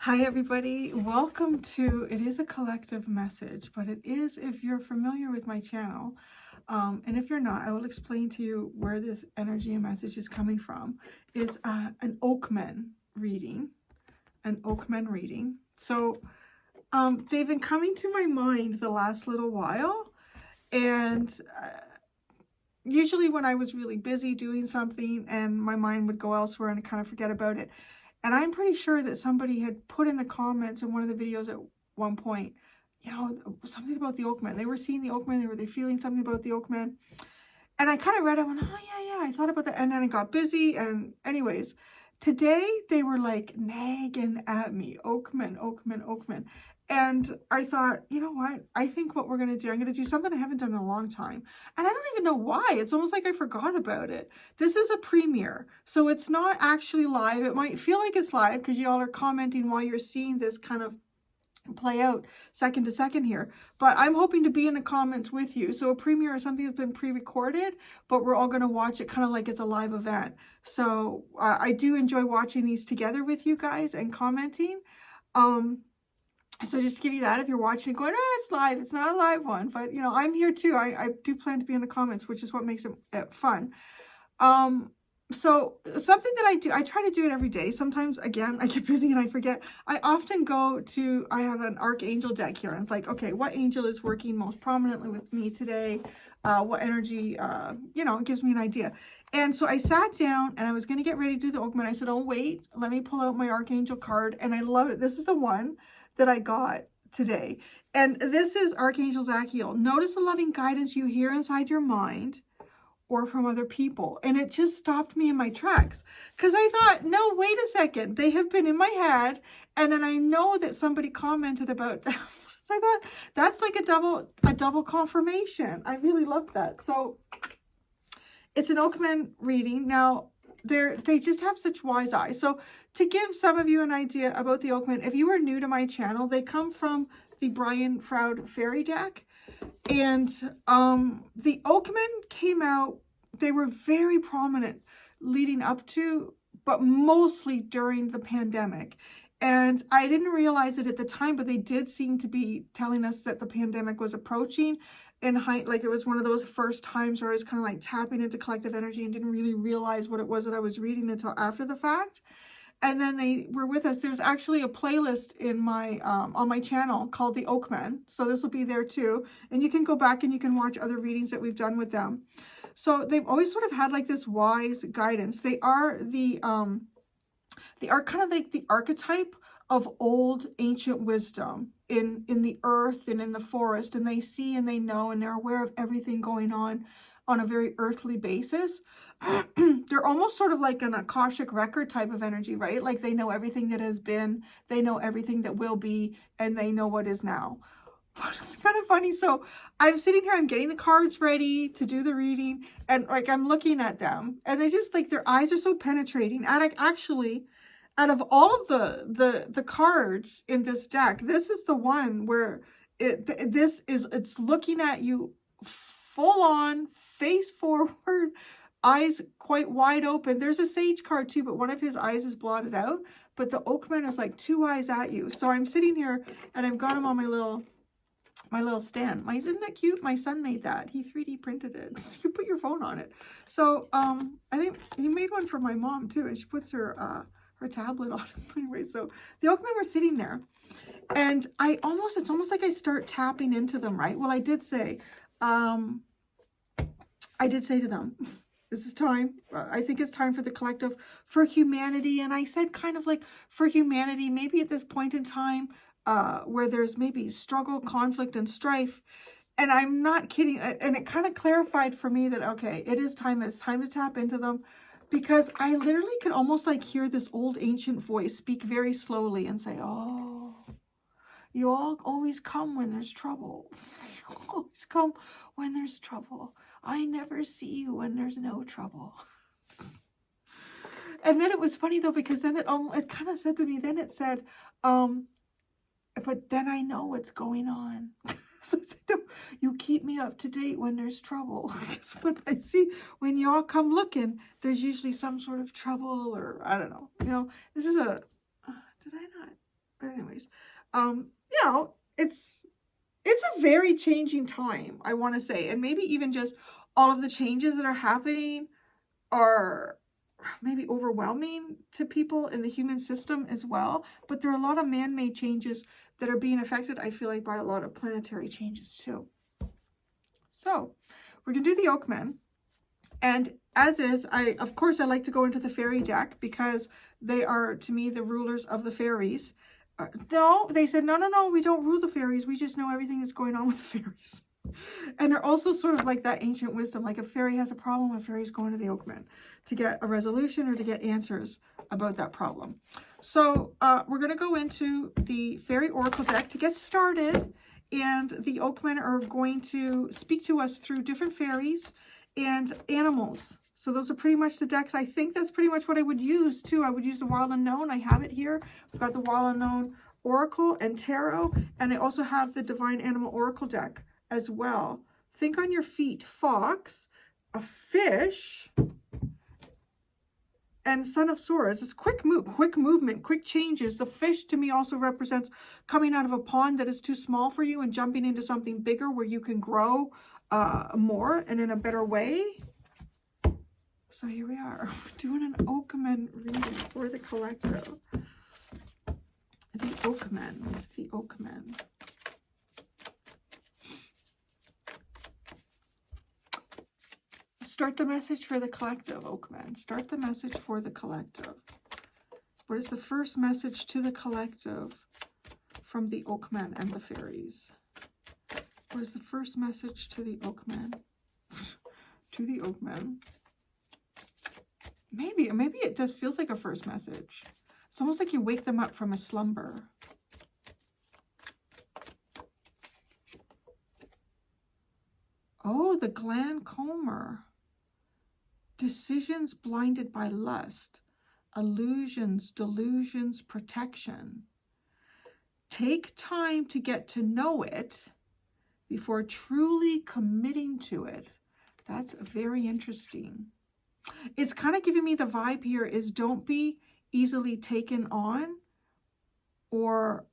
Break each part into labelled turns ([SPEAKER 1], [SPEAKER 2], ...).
[SPEAKER 1] Hi everybody, welcome to, it is a collective message, but it is if you're familiar with my channel, and if you're not, I will explain to you where this energy and message is coming from, is an Oakman reading, So they've been coming to my mind the last little while, and usually when I was really busy doing something and my mind would go elsewhere and I kind of forget about it. And I'm pretty sure that somebody had put in the comments in one of the videos at one point, you know, something about the Oakman. They were seeing the Oakman, they were feeling something about the Oakman. And I kind of read, I went, oh yeah, I thought about that. And then I got busy. And anyways, today they were like nagging at me, Oakman. And I thought, you know what? I think what we're going to do, I'm going to do something I haven't done in a long time. And I don't even know why. It's almost like I forgot about it. This is a premiere, so it's not actually live. It might feel like it's live because y'all are commenting while you're seeing this kind of play out second to second here, but I'm hoping to be in the comments with you. So a premiere is something that's been pre-recorded, but we're all going to watch it kind of like it's a live event. So I do enjoy watching these together with you guys and commenting. So just to give you that, if you're watching going, oh, it's live, it's not a live one, but you know, I'm here too. I do plan to be in the comments, which is what makes it fun. So something that I do, I try to do it every day. Sometimes, again, I get busy and I forget. I often go to, I have an archangel deck here. And it's like, okay, what angel is working most prominently with me today? What energy, you know, gives me an idea. And so I sat down and I was going to get ready to do the Oakman. I said, oh, wait, let me pull out my archangel card. And I love it. This is the one that I got today. And this is Archangel Zachiel. Notice the loving guidance you hear inside your mind or from other people. And it just stopped me in my tracks because I thought, no, wait a second, they have been in my head. And then I know that somebody commented about them. I thought that's like a double confirmation. I really love that. So it's an Oakman reading. Now they just have such wise eyes. So to give some of you an idea about the Oakman, if you are new to my channel, they come from the Brian Froud Fairy deck. And the Oakmen came out, they were very prominent leading up to, but mostly during the pandemic. And I didn't realize it at the time, but they did seem to be telling us that the pandemic was approaching. And like it was one of those first times where I was kind of like tapping into collective energy and didn't really realize what it was that I was reading until after the fact. And then they were with us. There's actually a playlist in my on my channel called The Oakman. So this will be there too. And you can go back and you can watch other readings that we've done with them. So they've always sort of had like this wise guidance. They are kind of like the archetype of old ancient wisdom in the earth and in the forest. And they see and they know and they're aware of everything going on a very earthly basis. They're almost sort of like an Akashic record type of energy, right? Like they know everything that has been, they know everything that will be, and they know what is now. But it's kind of funny. So I'm sitting here, I'm getting the cards ready to do the reading, and like I'm looking at them, and they just like their eyes are so penetrating. And like actually, out of all of the cards in this deck, this is the one where it's looking at you full on, face forward, eyes quite wide open. There's a sage card too, but one of his eyes is blotted out. But the Oakman is like two eyes at you. So I'm sitting here and I've got him on my little stand. Isn't that cute? My son made that. He 3D printed it. You put your phone on it. So I think he made one for my mom too, and she puts her tablet on it. Anyway, so the Oakman were sitting there, and it's almost like I start tapping into them, right? Well, I did say to them, this is time. I think it's time for the collective, for humanity. And I said kind of like for humanity, maybe at this point in time where there's maybe struggle, conflict, and strife. And I'm not kidding. And it kind of clarified for me that, okay, it is time. It's time to tap into them. Because I literally could almost like hear this old ancient voice speak very slowly and say, oh, you all always come when there's trouble. You always come when there's trouble. I never see you when there's no trouble. And then it was funny though, because then it kind of said to me, then it said, but then I know what's going on. You keep me up to date when there's trouble. Because when y'all come looking, there's usually some sort of trouble, or I don't know. You know, this is did I not? But anyways, you know, it's a very changing time, I want to say. And maybe even just all of the changes that are happening are maybe overwhelming to people in the human system as well. But there are a lot of man-made changes that are being affected, I feel like, by a lot of planetary changes too. So we're going to do the Oakmen. And as is, of course, I like to go into the fairy deck because they are, to me, the rulers of the fairies. No, they said, no, we don't rule the fairies. We just know everything that's going on with the fairies. And they're also sort of like that ancient wisdom. Like if a fairy has a problem, a fairy's going to the Oakmen to get a resolution or to get answers about that problem. So we're going to go into the fairy oracle deck to get started. And the Oakmen are going to speak to us through different fairies and animals. So those are pretty much the decks. I think that's pretty much what I would use too. I would use the Wild Unknown. I have it here. I've got the Wild Unknown Oracle and Tarot. And I also have the Divine Animal Oracle deck as well. Think on your feet. Fox, a fish, and Son of Swords. It's quick movement, quick changes. The fish to me also represents coming out of a pond that is too small for you and jumping into something bigger where you can grow more and in a better way. So here we are, doing an Oakmen reading for the collective. The Oakmen, the Oakmen. Start the message for the collective, Oakmen. Start the message for the collective. What is the first message to the collective from the Oakmen and the fairies? What is the first message to the Oakmen? To the Oakmen. Maybe it just feels like a first message. It's almost like you wake them up from a slumber. Oh, the Glancomer. Decisions blinded by lust. Illusions, delusions, protection. Take time to get to know it before truly committing to it. That's very interesting. It's kind of giving me the vibe here is don't be easily taken on or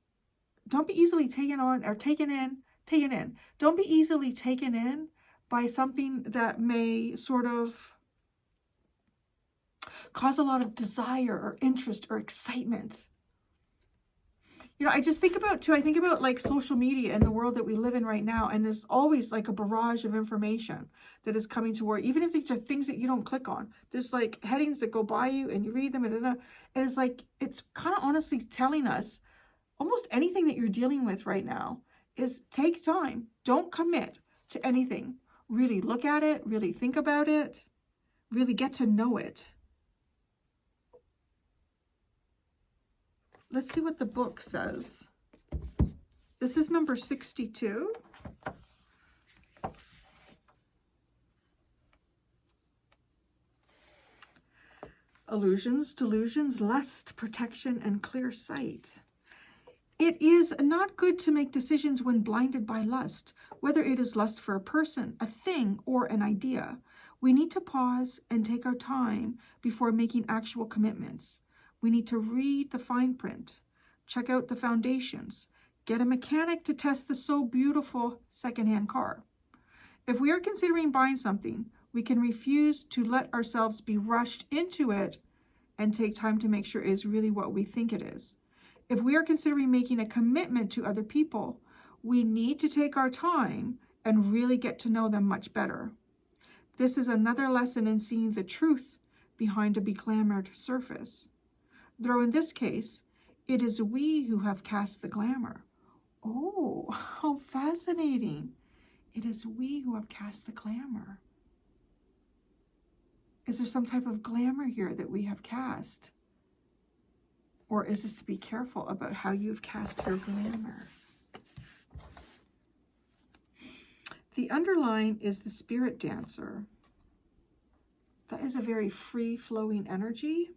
[SPEAKER 1] don't be easily taken on or taken in. Don't be easily taken in by something that may sort of cause a lot of desire or interest or excitement. You know, I just think about too, I think about like social media and the world that we live in right now. And there's always like a barrage of information that is coming toward, even if these are things that you don't click on. There's like headings that go by you and you read them and it's like, it's kind of honestly telling us almost anything that you're dealing with right now is take time. Don't commit to anything. Really look at it, really think about it, really get to know it. Let's see what the book says. This is number 62. Illusions, delusions, lust, protection, and clear sight. It is not good to make decisions when blinded by lust, whether it is lust for a person, a thing, or an idea. We need to pause and take our time before making actual commitments. We need to read the fine print, check out the foundations, get a mechanic to test the so beautiful secondhand car. If we are considering buying something, we can refuse to let ourselves be rushed into it and take time to make sure it is really what we think it is. If we are considering making a commitment to other people, we need to take our time and really get to know them much better. This is another lesson in seeing the truth behind a beglamored surface. Though in this case, it is we who have cast the glamour. Oh, how fascinating. It is we who have cast the glamour. Is there some type of glamour here that we have cast? Or is this to be careful about how you've cast your glamour? The underline is the spirit dancer. That is a very free-flowing energy.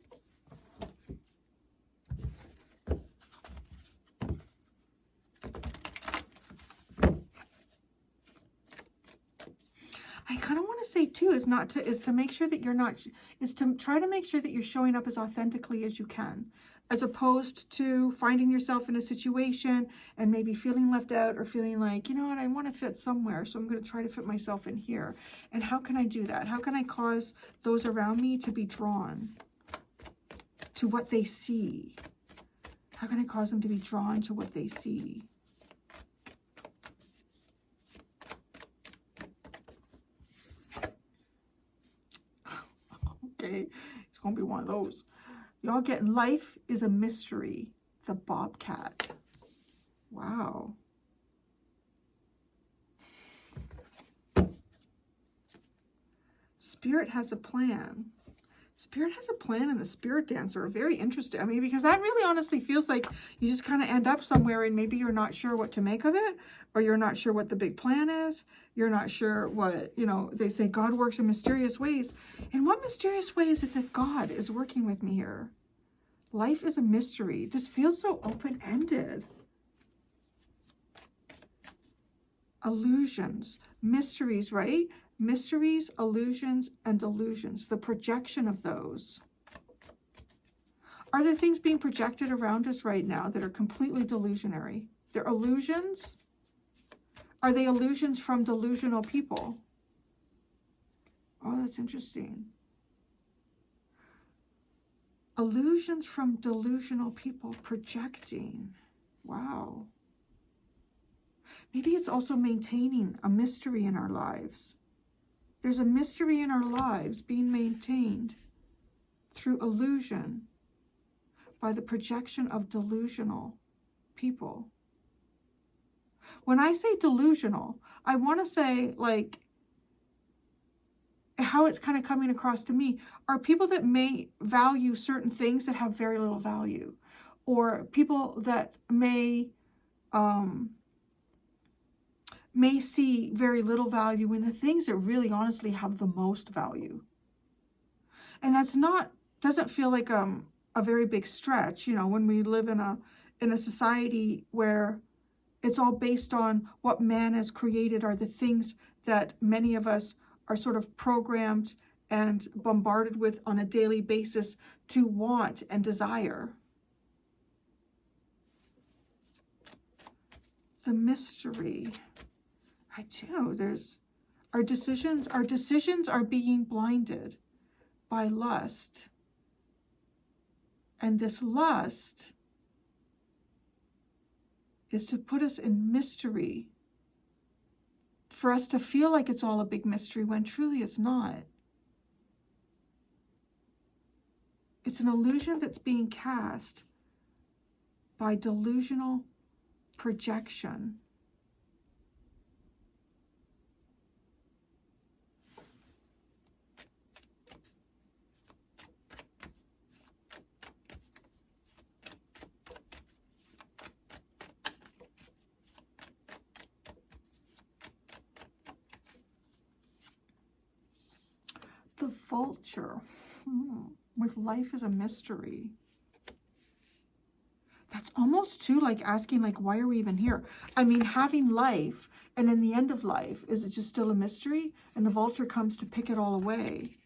[SPEAKER 1] I kind of want to say too is to make sure that you're not, is to try to make sure that you're showing up as authentically as you can. as opposed to finding yourself in a situation and maybe feeling left out or feeling like, you know what, I want to fit somewhere, so I'm going to try to fit myself in here. And how can I do that? How can I cause those around me to be drawn to what they see? How can I cause them to be drawn to what they see? Okay, it's going to be one of those. Y'all getting life is a mystery. The Bobcat. Wow. Spirit has a plan. Spirit has a plan, and the Spirit Dancer are very interesting. I mean, because that really honestly feels like you just kind of end up somewhere and maybe you're not sure what to make of it, or you're not sure what the big plan is. You're not sure what, you know, they say God works in mysterious ways. In what mysterious way is it that God is working with me here? Life is a mystery. This feels so open-ended. Illusions, mysteries, right? Mysteries, illusions, and delusions. The projection of those. Are there things being projected around us right now that are completely delusionary? They're illusions? Are they illusions from delusional people? Oh, that's interesting. Illusions from delusional people projecting. Wow. Maybe it's also maintaining a mystery in our lives. There's a mystery in our lives being maintained through illusion by the projection of delusional people. When I say delusional, I want to say, like, how it's kind of coming across to me are people that may value certain things that have very little value, or people that may see very little value in the things that really honestly have the most value. And that's doesn't feel like a very big stretch, you know, when we live in a society where it's all based on what man has created are the things that many of us are sort of programmed and bombarded with on a daily basis to want and desire. The mystery. I do. Our decisions are being blinded by lust. And this lust is to put us in mystery, for us to feel like it's all a big mystery when truly it's not. It's an illusion that's being cast by delusional projection. The Vulture, with life is a mystery. That's almost too like asking, like, why are we even here? I mean, having life, and in the end of life, is it just still a mystery? And the vulture comes to pick it all away.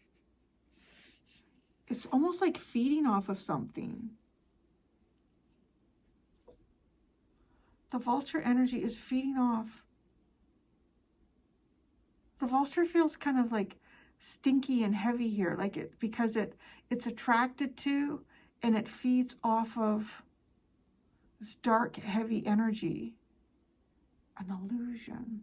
[SPEAKER 1] It's almost like feeding off of something. The vulture energy is feeding off. The vulture feels kind of like stinky and heavy here, like it, because it's attracted to and it feeds off of this dark, heavy energy. An illusion.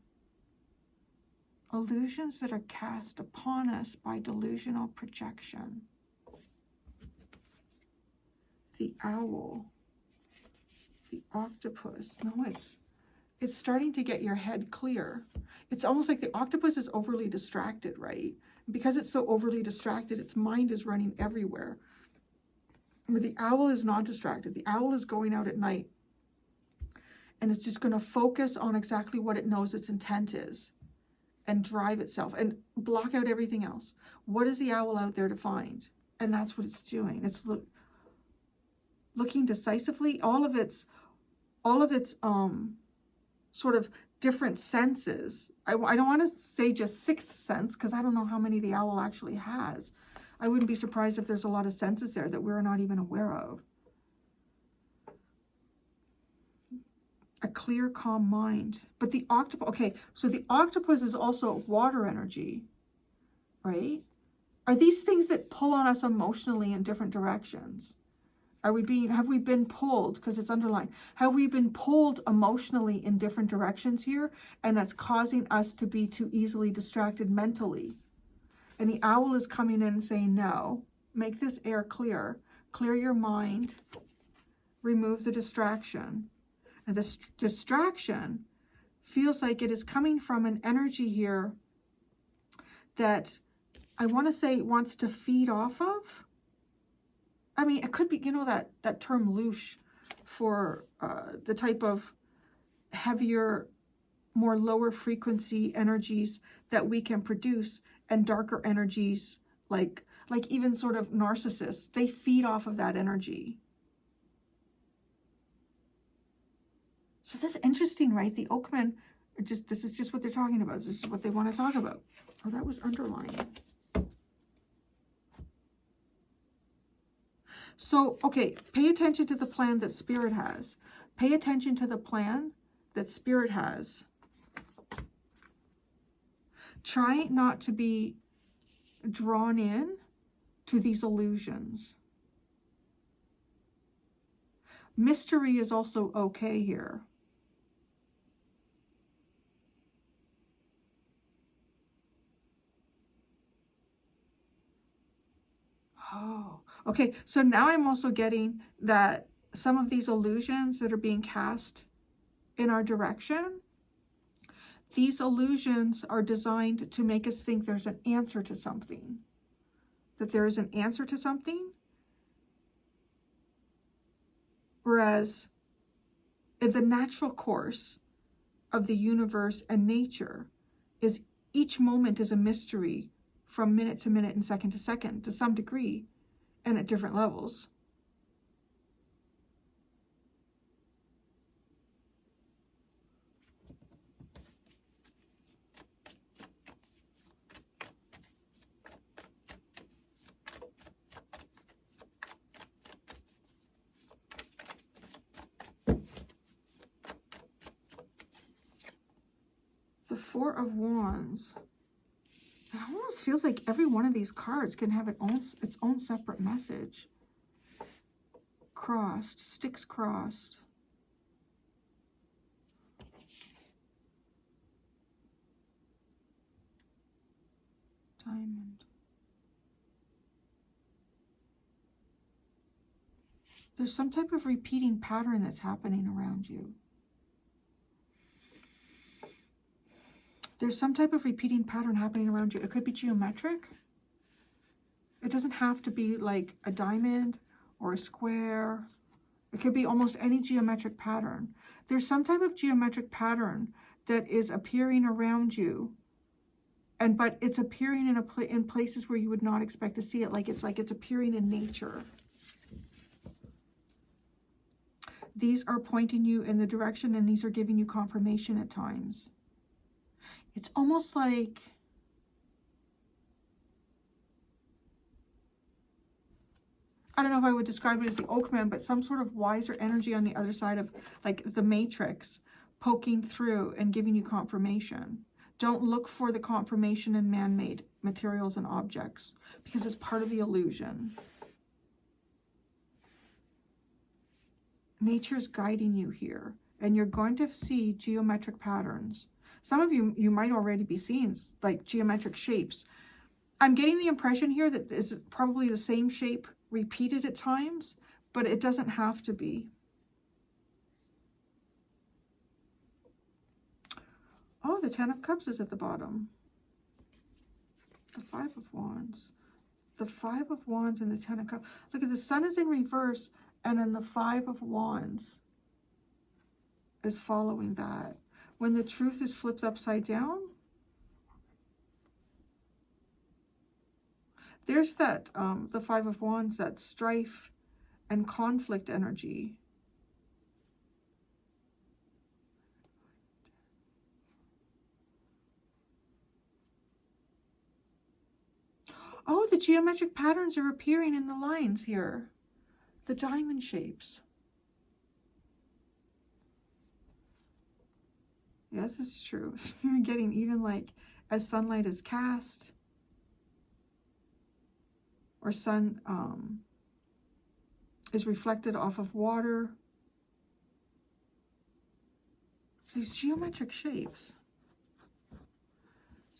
[SPEAKER 1] Illusions that are cast upon us by delusional projection. The owl. The octopus. No, it's starting to get your head clear. It's almost like the octopus is overly distracted, right? Because it's so overly distracted, its mind is running everywhere. Where the owl is not distracted. The owl is going out at night and it's just going to focus on exactly what it knows its intent is and drive itself and block out everything else. What is the owl out there to find? And that's what it's doing. It's looking decisively. All of its sort of different senses. I don't want to say just sixth sense, because I don't know how many the owl actually has. I wouldn't be surprised if there's a lot of senses there that we're not even aware of. A clear, calm mind. But the octopus, okay, so the octopus is also water energy, right? Are these things that pull on us emotionally in different directions? Have we been pulled, because it's underlined, have we been pulled emotionally in different directions here? And that's causing us to be too easily distracted mentally. And the owl is coming in and saying, no, make this air clear. Clear your mind. Remove the distraction. And this distraction feels like it is coming from an energy here that I want to say wants to feed off of. I mean, it could be, you know, that term louche for the type of heavier, more lower frequency energies that we can produce, and darker energies like even sort of narcissists, they feed off of that energy. So that's interesting, right? The Oakmen, this is just what they're talking about. This is what they want to talk about. Oh, that was underlined. So, okay, pay attention to the plan that Spirit has. Pay attention to the plan that Spirit has. Try not to be drawn in to these illusions. Mystery is also okay here. Oh, okay. So now I'm also getting that some of these illusions that are being cast in our direction, these illusions are designed to make us think there's an answer to something. That there is an answer to something. Whereas in the natural course of the universe and nature is each moment is a mystery from minute to minute and second to second to some degree and at different levels. The Four of Wands. It almost feels like every one of these cards can have its own separate message. Crossed, sticks crossed. Diamond. There's some type of repeating pattern that's happening around you. There's some type of repeating pattern happening around you. It could be geometric. It doesn't have to be like a diamond or a square. It could be almost any geometric pattern. There's some type of geometric pattern that is appearing around you, but it's appearing in places where you would not expect to see it. Like it's appearing in nature. These are pointing you in the direction, and these are giving you confirmation at times. It's almost like I don't know if I would describe it as the Oakman, but some sort of wiser energy on the other side of like the matrix poking through and giving you confirmation. Don't look for the confirmation in man-made materials and objects because it's part of the illusion. Nature's guiding you here, and you're going to see geometric patterns. Some of you might already be seeing like geometric shapes. I'm getting the impression here that this is probably the same shape repeated at times, but it doesn't have to be. Oh, the Ten of Cups is at the bottom. The Five of Wands. The Five of Wands and the Ten of Cups. Look at the Sun is in reverse, and then the Five of Wands is following that. When the truth is flipped upside down, there's that, the Five of Wands, that strife and conflict energy. Oh, the geometric patterns are appearing in the lines here. The diamond shapes. Yes, it's true. You're getting even like as sunlight is cast, or sun is reflected off of water. These geometric shapes.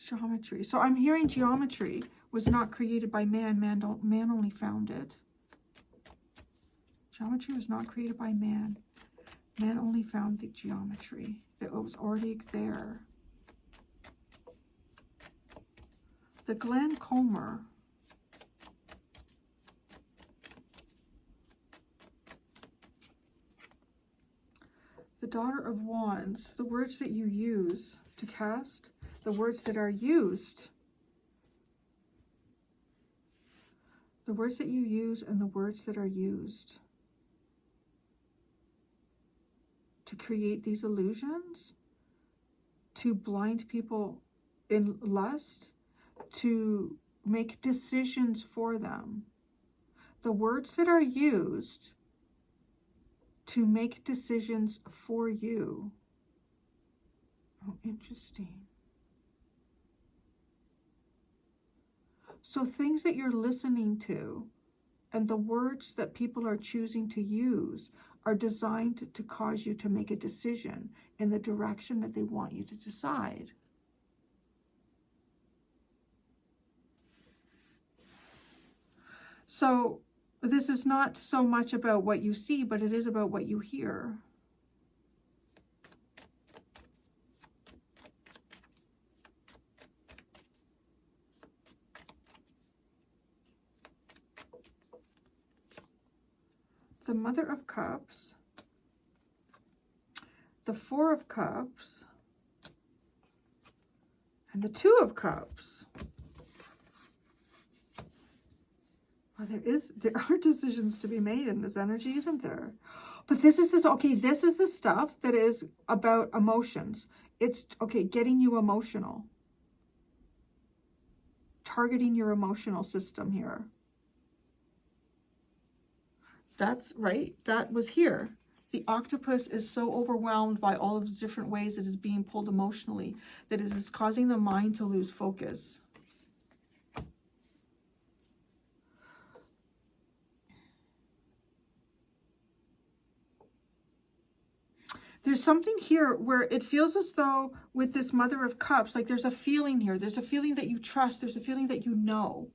[SPEAKER 1] Geometry. So I'm hearing geometry was not created by man. Man only found it. Geometry was not created by man. Man only found the geometry. It was already there. The Glen Comer. The Daughter of Wands. The words that you use to cast. The words that are used. The words that you use and the words that are used to create these illusions, to blind people in lust, to make decisions for them. The words that are used to make decisions for you. Oh, interesting. So things that you're listening to and the words that people are choosing to use are designed to cause you to make a decision in the direction that they want you to decide. So this is not so much about what you see, but it is about what you hear. The Mother of Cups, the Four of Cups, and the Two of Cups. Well, there are decisions to be made in this energy, isn't there? But this is the stuff that is about emotions. It's, okay, getting you emotional. Targeting your emotional system here. That's right. That was here. The octopus is so overwhelmed by all of the different ways it is being pulled emotionally that it is causing the mind to lose focus. There's something here where it feels as though with this Mother of Cups, like there's a feeling here. There's a feeling that you trust. There's a feeling that you know.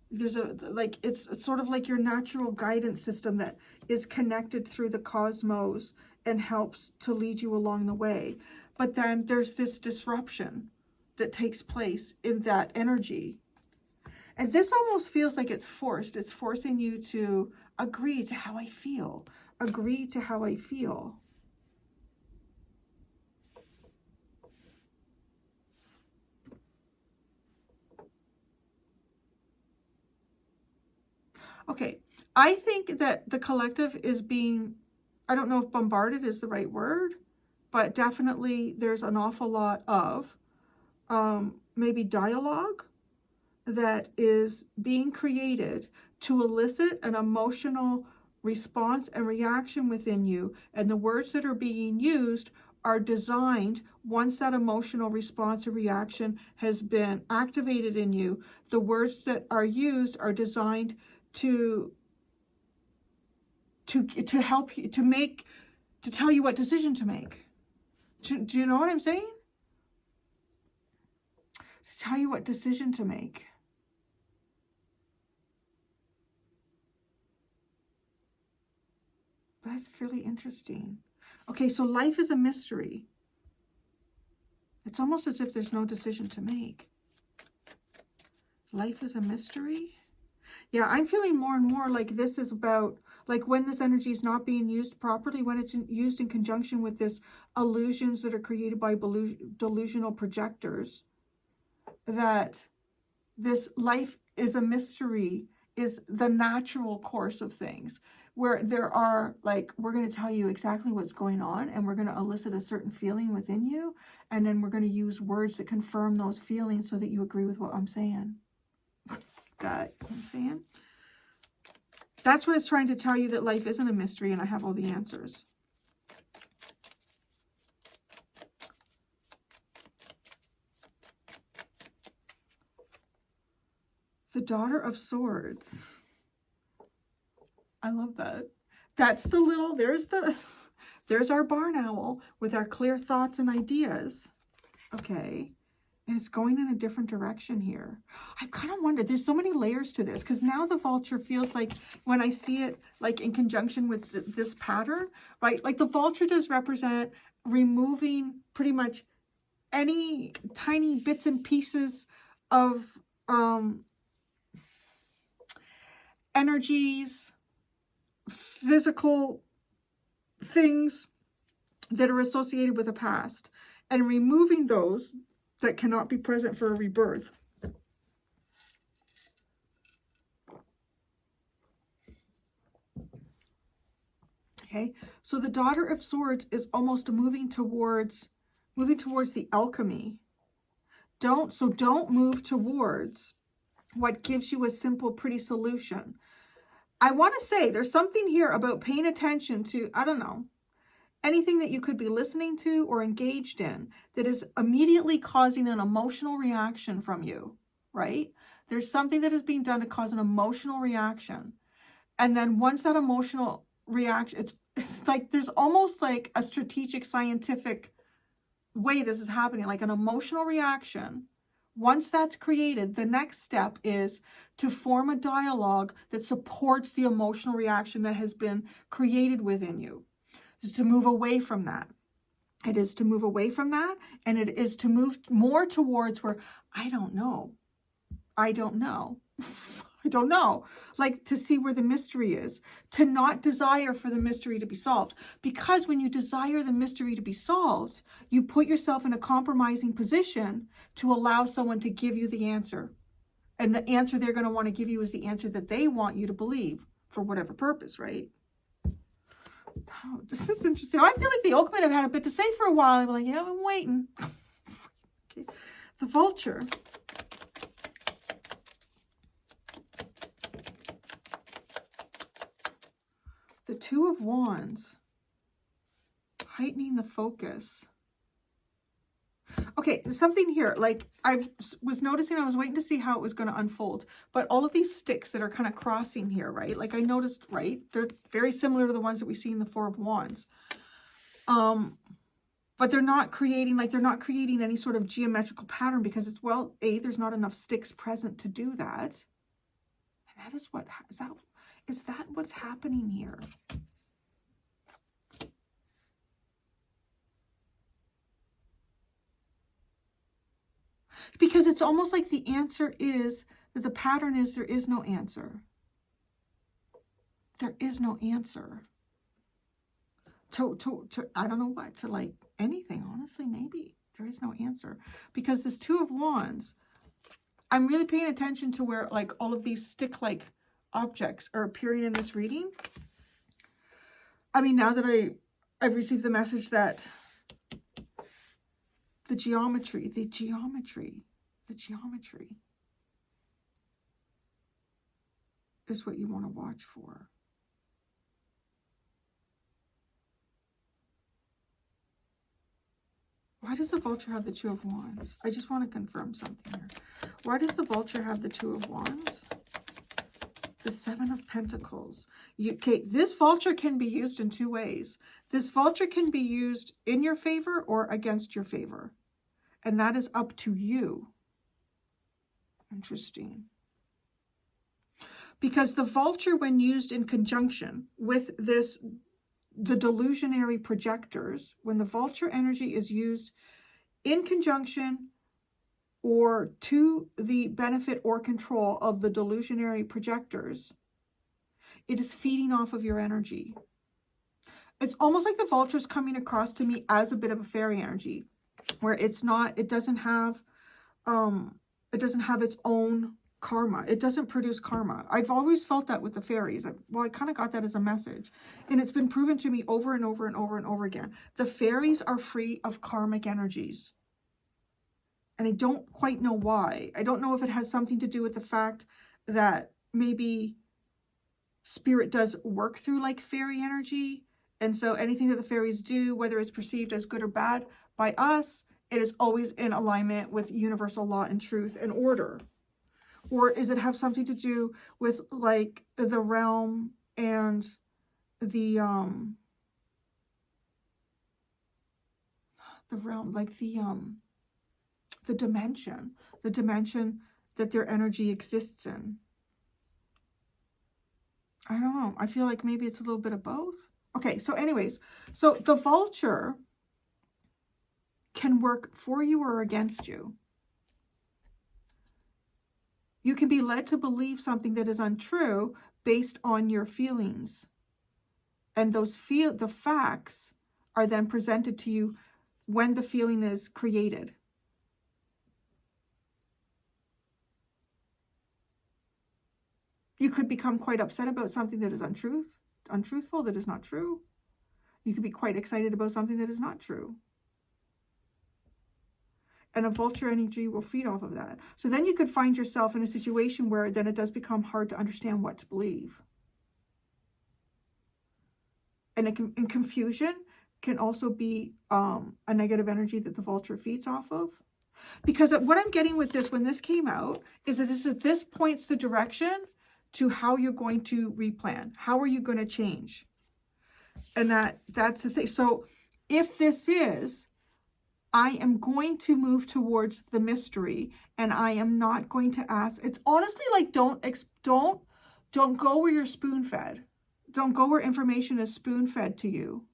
[SPEAKER 1] There's it's sort of like your natural guidance system that is connected through the cosmos and helps to lead you along the way. But then there's this disruption that takes place in that energy. And this almost feels like it's forced. It's forcing you to agree to how I feel. Agree to how I feel. Okay, I think that the collective is being, I don't know if bombarded is the right word, but definitely there's an awful lot of maybe dialogue that is being created to elicit an emotional response and reaction within you. And the words that are being used are designed, once that emotional response or reaction has been activated in you, the words that are used are designed to help you, to tell you what decision to make. Do you know what I'm saying? To tell you what decision to make. That's really interesting. Okay, so life is a mystery. It's almost as if there's no decision to make. Life is a mystery. Yeah, I'm feeling more and more like this is about, like when this energy is not being used properly, when it's used in conjunction with this illusions that are created by delusional projectors, that this life is a mystery is the natural course of things, where there are, like, we're going to tell you exactly what's going on, and we're going to elicit a certain feeling within you, and then we're going to use words that confirm those feelings so that you agree with what I'm saying. Got what I'm saying? That's what it's trying to tell you, that life isn't a mystery and I have all the answers. The Daughter of Swords. I love that. That's the little, there's our barn owl with our clear thoughts and ideas. Okay. And it's going in a different direction here. I kind of wonder, there's so many layers to this, because now the vulture feels like, when I see it like in conjunction with this pattern, right? Like the vulture does represent removing pretty much any tiny bits and pieces of energies, physical things that are associated with the past, and removing those that cannot be present for a rebirth. Okay, so the Daughter of Swords is almost moving towards the alchemy. Don't move towards what gives you a simple, pretty solution. I want to say there's something here about paying attention to, I don't know, anything that you could be listening to or engaged in that is immediately causing an emotional reaction from you, right? There's something that is being done to cause an emotional reaction. And then once that emotional reaction, it's like there's almost like a strategic, scientific way this is happening, like an emotional reaction. Once that's created, the next step is to form a dialogue that supports the emotional reaction that has been created within you. Is to move away from that. It is to move away from that, and it is to move more towards where, I don't know. I don't know. I don't know. Like to see where the mystery is. To not desire for the mystery to be solved. Because when you desire the mystery to be solved, you put yourself in a compromising position to allow someone to give you the answer. And the answer they're going to want to give you is the answer that they want you to believe for whatever purpose, right? Oh, this is interesting. I feel like the oak might have had a bit to say for a while. I'm like, yeah, I'm waiting. Okay. The vulture. The Two of Wands. Heightening the focus. Okay, something here, like I was noticing, I was waiting to see how it was going to unfold, but all of these sticks that are kind of crossing here, right? Like I noticed, right? They're very similar to the ones that we see in the Four of Wands. But they're not creating any sort of geometrical pattern because it's, well, A, there's not enough sticks present to do that. And that is what, is that what's happening here? Because it's almost like the answer is that the pattern is there is no answer. There is no answer. To I don't know what, to like anything, honestly, maybe. There is no answer. Because this Two of Wands, I'm really paying attention to where like all of these stick-like objects are appearing in this reading. I mean, now that I've received the message that the geometry is what you want to watch for. Why does the vulture have the Two of Wands? I just want to confirm something here. Why does the vulture have the Two of Wands? The Seven of Pentacles. Okay, this vulture can be used in two ways. This vulture can be used in your favor or against your favor. And that is up to you. Interesting. Because the vulture, when used in conjunction with the delusionary projectors, when the vulture energy is used in conjunction or to the benefit or control of the delusionary projectors, it is feeding off of your energy. It's almost like the vulture is coming across to me as a bit of a fairy energy, where it doesn't have its own karma. It doesn't produce karma. I've always felt that with the fairies. I kind of got that as a message. And it's been proven to me over and over and over and over again. The fairies are free of karmic energies. And I don't quite know why. I don't know if it has something to do with the fact that maybe spirit does work through like fairy energy. And so anything that the fairies do, whether it's perceived as good or bad by us, it is always in alignment with universal law and truth and order. Or is it have something to do with like the realm and the realm, like the dimension that their energy exists in? I don't know. I feel like maybe it's a little bit of both. Okay, so anyways, so the vulture can work for you or against you. You can be led to believe something that is untrue based on your feelings. And the facts are then presented to you when the feeling is created. You could become quite upset about something that is untruthful, that is not true. You could be quite excited about something that is not true. And a vulture energy will feed off of that. So then you could find yourself in a situation where then it does become hard to understand what to believe. And confusion can also be a negative energy that the vulture feeds off of. Because what I'm getting with this, when this came out, is that this points the direction to how you're going to replan. How are you going to change? And that's the thing. So if this is, I am going to move towards the mystery, and I am not going to ask. It's honestly like, don't go where you're spoon-fed. Don't go where information is spoon-fed to you.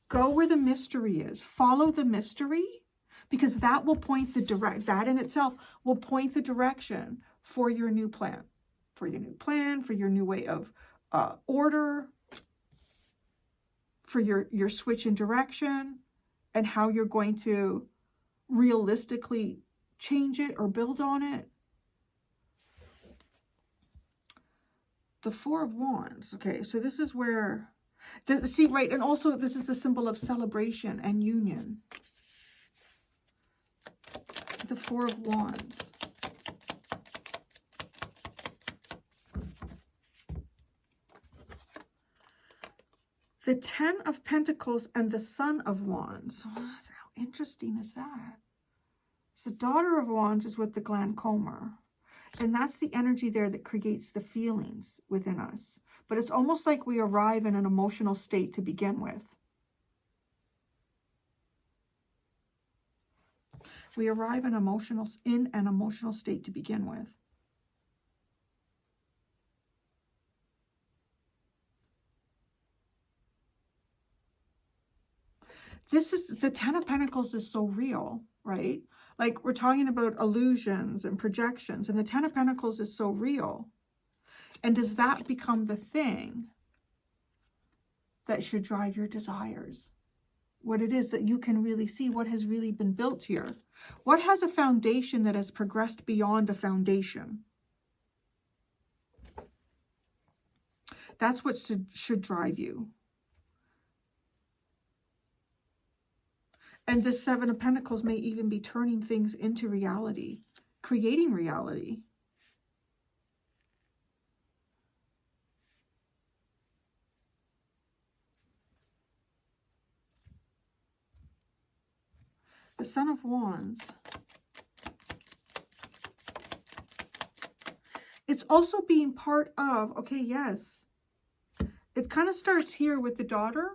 [SPEAKER 1] Go where the mystery is. Follow the mystery, because that will point that in itself will point the direction for your new plan, for your new way of order, for your switch in direction, and how you're going to realistically change it or build on it. The Four of Wands. Okay, so this is where, see, right, and also this is the symbol of celebration and union. The Four of Wands. The Ten of Pentacles and the Son of Wands. How interesting is that? So the Daughter of Wands is with the Glaucoma. And that's the energy there that creates the feelings within us. But it's almost like we arrive in an emotional state to begin with. We arrive in an emotional state to begin with. This is, the Ten of Pentacles is so real, right? Like, we're talking about illusions and projections, and the Ten of Pentacles is so real. And does that become the thing that should drive your desires? What it is that you can really see, what has really been built here? What has a foundation that has progressed beyond a foundation? That's what should drive you. And this Seven of Pentacles may even be turning things into reality, creating reality. The Son of Wands. It's also being part of, okay, yes. It kind of starts here with the Daughter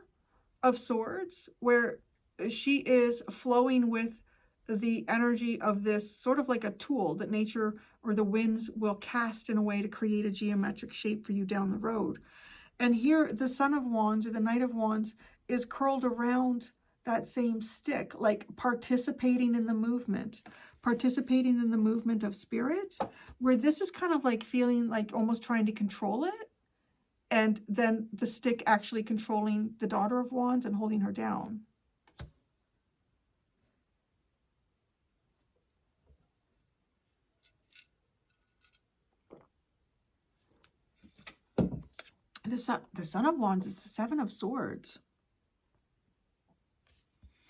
[SPEAKER 1] of Swords, where she is flowing with the energy of this sort of like a tool that nature or the winds will cast in a way to create a geometric shape for you down the road. And here the Son of Wands or the Knight of Wands is curled around that same stick, like participating in the movement of spirit, where this is kind of like feeling like almost trying to control it. And then the stick actually controlling the Daughter of Wands and holding her down. The Son of Wands is the Seven of Swords.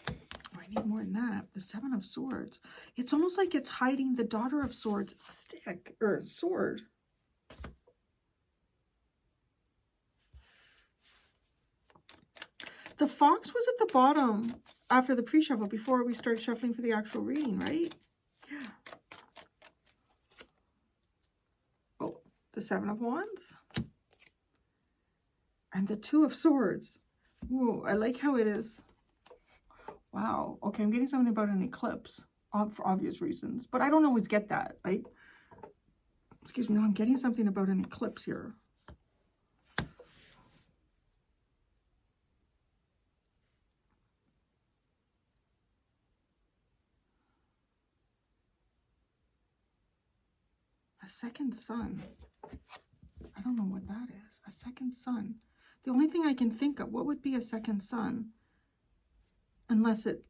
[SPEAKER 1] Oh, I need more than that. The Seven of Swords. It's almost like it's hiding the Daughter of Swords stick or sword. The Fox was at the bottom after the pre-shuffle, before we start shuffling for the actual reading, right? Yeah. Oh, the Seven of Wands. And the Two of Swords. Ooh, I like how it is. Wow. Okay, I'm getting something about an eclipse for obvious reasons. But I don't always get that, right? Excuse me, no, I'm getting something about an eclipse here. A second sun. I don't know what that is. A second sun. The only thing I can think of, what would be a second sun? Unless it's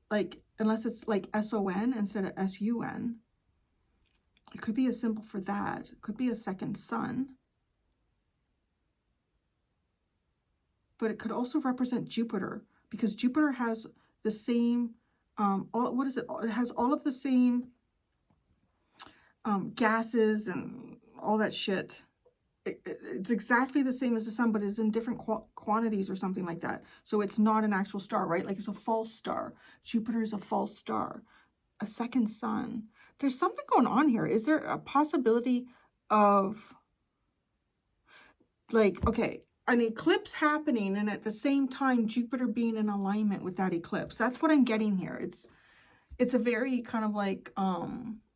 [SPEAKER 1] like SON instead of SUN. It could be a symbol for that. It could be a second sun. But it could also represent Jupiter, because Jupiter has the same, what is it? It has all of the same gases and all that shit. It's exactly the same as the sun, but it's in different quantities or something like that. So it's not an actual star, right? Like it's a false star. Jupiter is a false star. A second sun. There's something going on here. Is there a possibility of, like, okay, an eclipse happening and at the same time Jupiter being in alignment with that eclipse? That's what I'm getting here. It's a very kind of like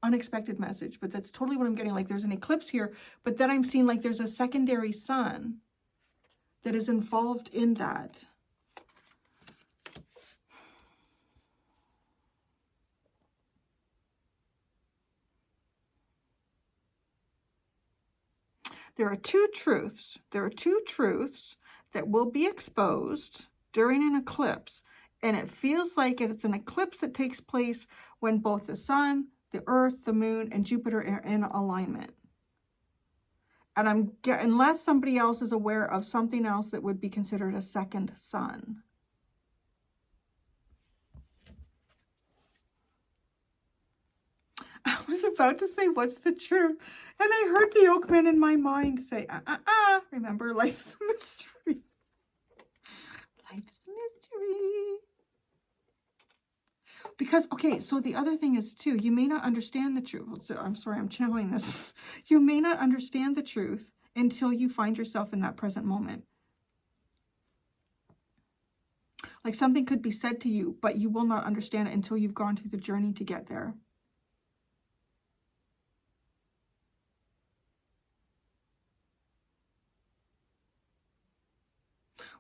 [SPEAKER 1] unexpected message, but that's totally what I'm getting. Like there's an eclipse here, but then I'm seeing like there's a secondary sun that is involved in that. There are two truths. There are two truths that will be exposed during an eclipse. And it feels like it's an eclipse that takes place when both the sun, the earth, the moon, and Jupiter are in alignment. And unless somebody else is aware of something else that would be considered a second sun. I was about to say, what's the truth? And I heard the Oakman in my mind say, remember, life's a mystery. Life's a mystery. Because, okay, so the other thing is, too, you may not understand the truth. So, I'm sorry, I'm channeling this. You may not understand the truth until you find yourself in that present moment. Like something could be said to you, but you will not understand it until you've gone through the journey to get there.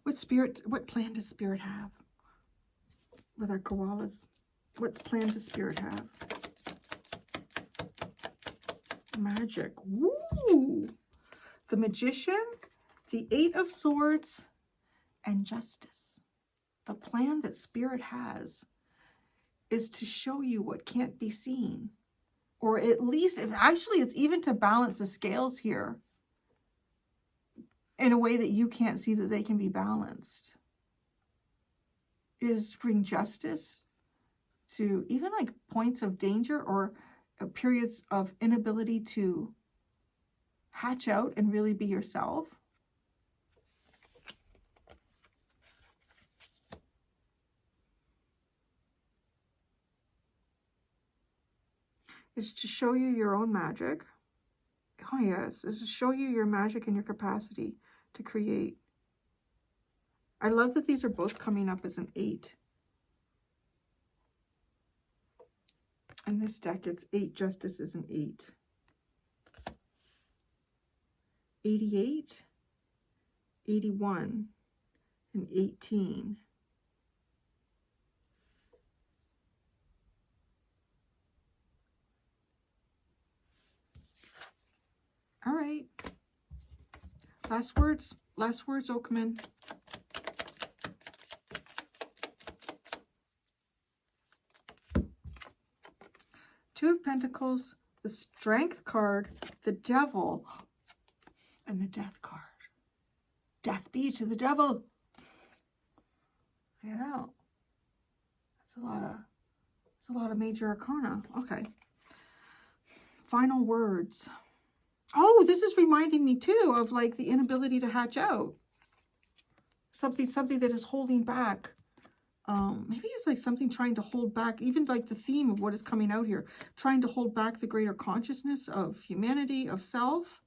[SPEAKER 1] What plan does Spirit have with our koalas? What plan does Spirit have? Magic. Woo! The Magician, the Eight of Swords, and Justice. The plan that Spirit has is to show you what can't be seen. Or at least, it's even to balance the scales here in a way that you can't see that they can be balanced. Is bring justice to even like points of danger or periods of inability to hatch out and really be yourself. Is to show you your own magic. Oh yes, is to show you your magic and your capacity to create. I love that these are both coming up as an 8. In this deck, it's 8. Justice is an 8. 88, 81, and 18. All right. Last words, Oakman. Two of Pentacles, the Strength card, the Devil, and the Death card. Death be to the devil. I know. That's a lot of major arcana. Okay. Final words. Oh, this is reminding me too of like the inability to hatch out. Something that is holding back Maybe it's like something trying to hold back, even like the theme of what is coming out here, trying to hold back the greater consciousness of humanity, of self.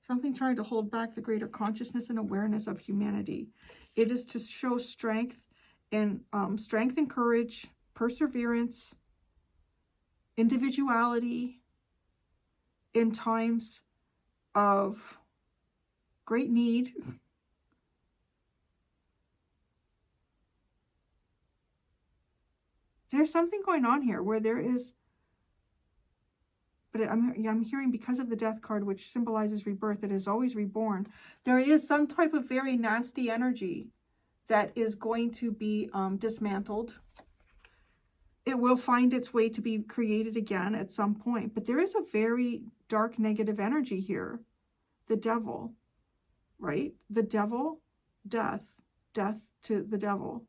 [SPEAKER 1] Something trying to hold back the greater consciousness and awareness of humanity. It is to show strength and courage, perseverance, individuality in times of great need. There's something going on here where there is, but I'm hearing because of the death card, which symbolizes rebirth, it is always reborn. There is some type of very nasty energy that is going to be dismantled. It will find its way to be created again at some point. But there is a very dark negative energy here. The devil, right? The devil, death to the devil.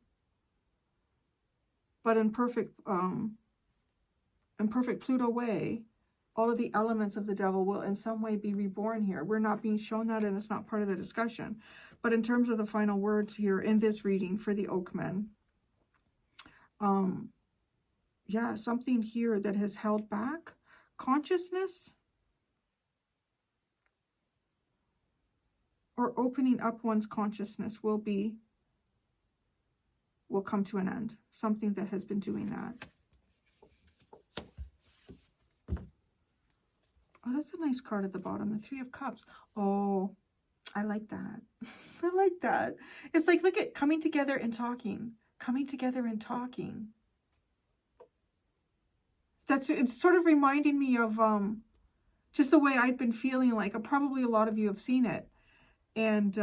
[SPEAKER 1] But in perfect Pluto way, all of the elements of the devil will in some way be reborn here. We're not being shown that, and it's not part of the discussion. But in terms of the final words here in this reading for the Oakmen, yeah, something here that has held back consciousness or opening up one's consciousness will come to an end. Something that has been doing that. Oh, that's a nice card at the bottom, the Three of Cups. Oh, I like that. I like that. It's like, look at coming together and talking. Coming together and talking. It's sort of reminding me of just the way I've been feeling like. Probably a lot of you have seen it. And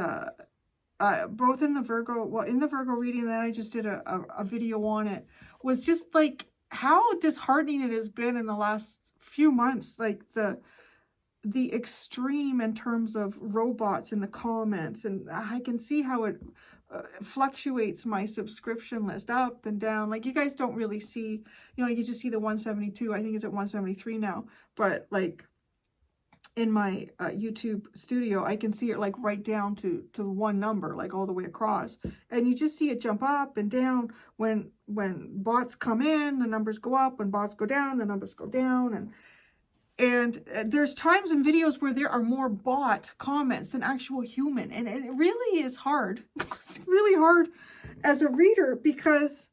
[SPEAKER 1] both in the Virgo, in the Virgo reading that I just did a video on it, was just like how disheartening it has been in the last few months. Like the extreme in terms of robots in the comments, and I can see how it fluctuates my subscription list up and down. Like, you guys don't really see, you just see the 172. I think it's at 173 now, but like in my YouTube studio, I can see it like right down to one number, like all the way across, and you just see it jump up and down. When bots come in, the numbers go up. When bots go down, the numbers go down. And there's times in videos where there are more bot comments than actual human. And it really is hard. It's really hard as a reader because,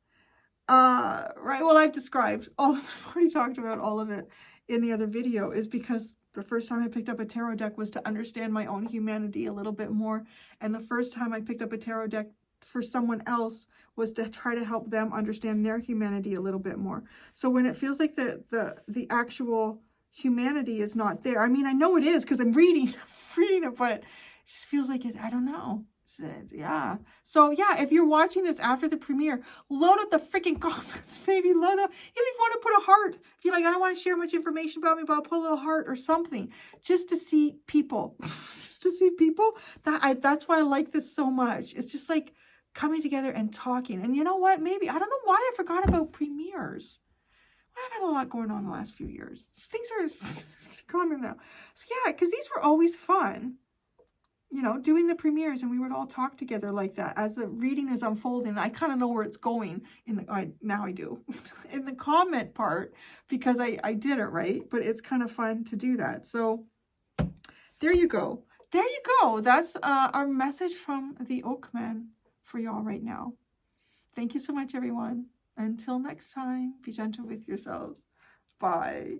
[SPEAKER 1] right, well, I've described all of it. I've already talked about all of it in the other video, is because the first time I picked up a tarot deck was to understand my own humanity a little bit more. And the first time I picked up a tarot deck for someone else was to try to help them understand their humanity a little bit more. So when it feels like the actual humanity is not there. I mean, I know it is because I'm reading it, but it just feels like it, I don't know. Yeah. So yeah, if you're watching this after the premiere, load up the freaking comments, baby. Load up. Even if you want to put a heart, if you're like, I don't want to share much information about me, but I'll put a little heart or something just to see people. Just to see people. That's why I like this so much. It's just like coming together and talking. And you know what? Maybe, I don't know why I forgot about premieres. I've had a lot going on the last few years. Things are coming now. So yeah, because these were always fun. Doing the premieres, and we would all talk together like that as the reading is unfolding. I kind of know where it's going now I do in the comment part, because I did it right, but it's kind of fun to do that. So there you go. There you go. That's our message from the Oakmen for y'all right now. Thank you so much, everyone. Until next time, be gentle with yourselves. Bye.